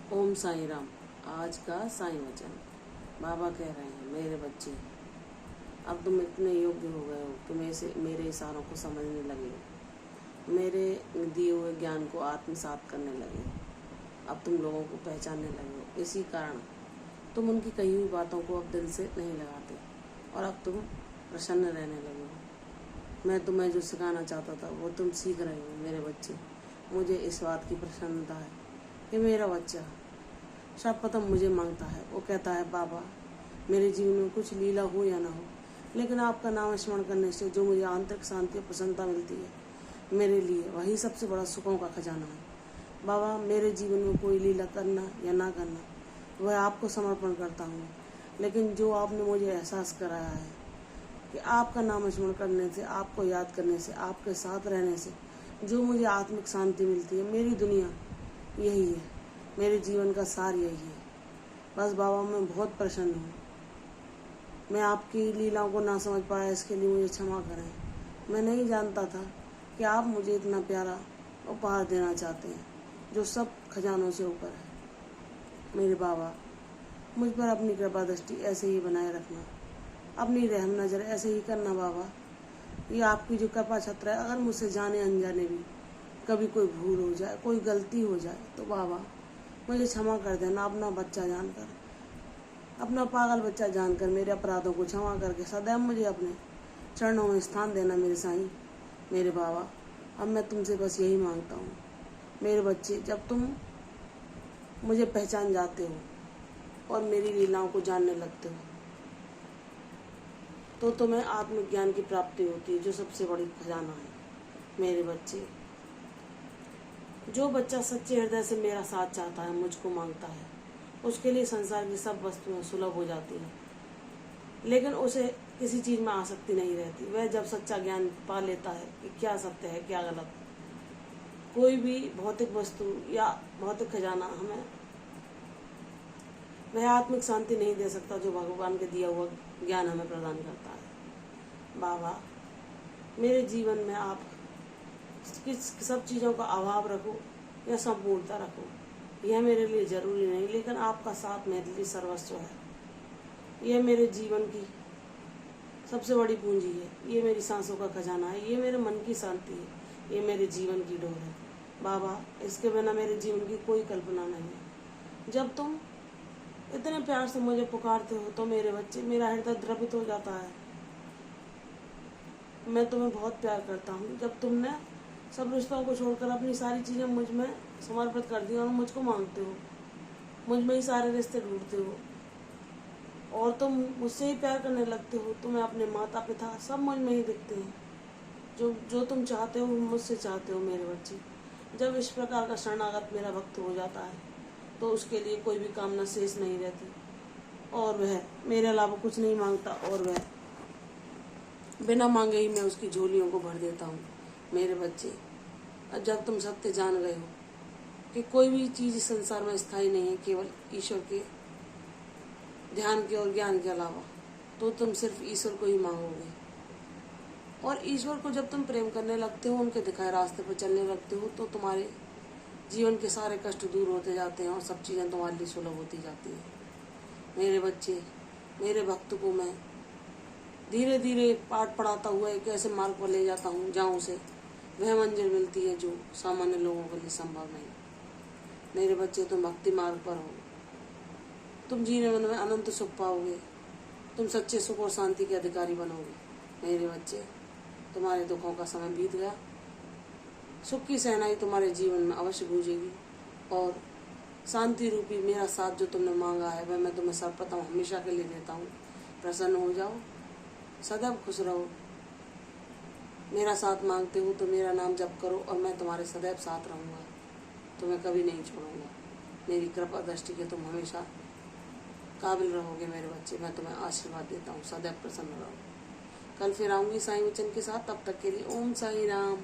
ओम साईं राम। आज का साईं वचन। बाबा कह रहे हैं, मेरे बच्चे, अब तुम इतने योग्य हो गए हो कि मेरे इशारों को समझने लगे हो, मेरे दिए हुए ज्ञान को आत्मसात करने लगे हो, अब तुम लोगों को पहचानने लगे हो। इसी कारण तुम उनकी कही हुई बातों को अब दिल से नहीं लगाते और अब तुम प्रसन्न रहने लगे हो। मैं तुम्हें जो सिखाना चाहता था वो तुम सीख रहे हो मेरे बच्चे। मुझे इस बात की प्रसन्नता है कि मेरा बच्चा सर्वप्रथम मुझे मांगता है। वो कहता है, बाबा मेरे जीवन में कुछ लीला हो या ना हो, लेकिन आपका नाम स्मरण करने से जो मुझे आंतरिक शांति और प्रसन्नता मिलती है, मेरे लिए वही सबसे बड़ा सुखों का खजाना है। बाबा मेरे जीवन में कोई लीला करना या ना करना वह आपको समर्पण करता हूँ, लेकिन जो आपने मुझे एहसास कराया है कि आपका नाम स्मरण करने से, आपको याद करने से, आपके साथ रहने से जो मुझे आत्मिक शांति मिलती है, मेरी दुनिया यही है, मेरे जीवन का सार यही है। बस बाबा मैं बहुत प्रसन्न हूँ। मैं आपकी लीलाओं को ना समझ पाया, इसके लिए मुझे क्षमा करें। मैं नहीं जानता था कि आप मुझे इतना प्यारा उपहार देना चाहते हैं जो सब खजानों से ऊपर है। मेरे बाबा मुझ पर अपनी कृपा दृष्टि ऐसे ही बनाए रखना, अपनी रहम नज़र ऐसे ही करना। बाबा ये आपकी जो कृपा छत्र है, अगर मुझसे जाने अनजाने भी कभी कोई भूल हो जाए, कोई गलती हो जाए, तो बाबा मुझे क्षमा कर देना। अपना बच्चा जानकर, अपना पागल बच्चा जानकर मेरे अपराधों को क्षमा करके सदैव मुझे अपने चरणों में स्थान देना मेरे साईं। मेरे बाबा अब मैं तुमसे बस यही मांगता हूँ, मेरे बच्चे, जब तुम मुझे पहचान जाते हो और मेरी लीलाओं को जानने लगते हो तो तुम्हें आत्मज्ञान की प्राप्ति होती है, जो सबसे बड़ी खजाना है। मेरे बच्चे, जो बच्चा सच्चे हृदय से मेरा साथ चाहता है, मुझको मांगता है, उसके लिए संसार की सब वस्तुएं सुलभ हो जाती हैं, लेकिन उसे किसी चीज़ में आसक्ति नहीं रहती। वह जब सच्चा ज्ञान पा लेता है कि क्या सत्य है क्या गलत, कोई भी भौतिक वस्तु या भौतिक खजाना हमें वह आत्मिक शांति नहीं दे सकता जो भगवान के दिया हुआ ज्ञान हमें प्रदान करता है। बाबा मेरे जीवन में आप किस सब चीज़ों का अभाव रखो या संपूर्णता रखो, यह मेरे लिए ज़रूरी नहीं, लेकिन आपका साथ मेरे लिए सर्वस्व है। यह मेरे जीवन की सबसे बड़ी पूंजी है, ये मेरी सांसों का खजाना है, ये मेरे मन की शांति है, ये मेरे जीवन की डोर है। बाबा इसके बिना मेरे जीवन की कोई कल्पना नहीं है। जब तुम इतने प्यार से मुझे पुकारते हो तो मेरे बच्चे, मेरा हृदय द्रवित हो जाता है। मैं तुम्हें बहुत प्यार करता हूँ। जब तुमने सब रिश्तों को छोड़कर अपनी सारी चीज़ें मुझ में समर्पित कर दी और मुझको मांगते हो, मुझ में ही सारे रिश्ते ढूंढते हो और तुम मुझसे ही प्यार करने लगते हो, तुम्हें अपने माता पिता सब मुझ में ही दिखते हैं। जो तुम चाहते हो मुझसे चाहते हो मेरे बच्चे। जब इस प्रकार का शरणागत मेरा भक्त हो जाता है तो उसके लिए कोई भी कामना शेष नहीं रहती और वह मेरे अलावा कुछ नहीं मांगता और वह बिना मांगे ही मैं उसकी झोलियों को भर देता हूँ। मेरे बच्चे, जब तुम सत्य जान गए हो कि कोई भी चीज़ इस संसार में स्थायी नहीं है केवल ईश्वर के ध्यान के और ज्ञान के अलावा, तो तुम सिर्फ ईश्वर को ही मांगोगे। और ईश्वर को जब तुम प्रेम करने लगते हो, उनके दिखाए रास्ते पर चलने लगते हो, तो तुम्हारे जीवन के सारे कष्ट दूर होते जाते हैं और सब चीज़ें तुम्हारे लिए सुलभ होती जाती हैं। मेरे बच्चे, मेरे भक्त को मैं धीरे धीरे पाठ पढ़ाता हुआ एक ऐसे मार्ग पर ले जाता हूँ जहाँ उसे वह मंजिल मिलती है जो सामान्य लोगों के लिए संभव नहीं। मेरे बच्चे, तुम भक्ति मार्ग पर हो, तुम जीवन में अनंत सुख पाओगे, तुम सच्चे सुख और शांति के अधिकारी बनोगे। मेरे बच्चे, तुम्हारे दुखों का समय बीत गया, सुख की सहनाई तुम्हारे जीवन में अवश्य गूंजेगी और शांति रूपी मेरा साथ जो तुमने मांगा है वह मैं तुम्हें सर्वप्रथम हमेशा के लिए देता हूँ। प्रसन्न हो जाओ, सदैव खुश रहो। मेरा साथ मांगते हो तो मेरा नाम जप करो और मैं तुम्हारे सदैव साथ रहूँगा, तुम्हें कभी नहीं छोड़ूंगा। मेरी कृपा दृष्टि के तुम हमेशा काबिल रहोगे मेरे बच्चे। मैं तुम्हें आशीर्वाद देता हूँ, सदैव प्रसन्न रहो। कल फिर आऊँगी साईं वचन के साथ, तब तक के लिए ओम साईं राम।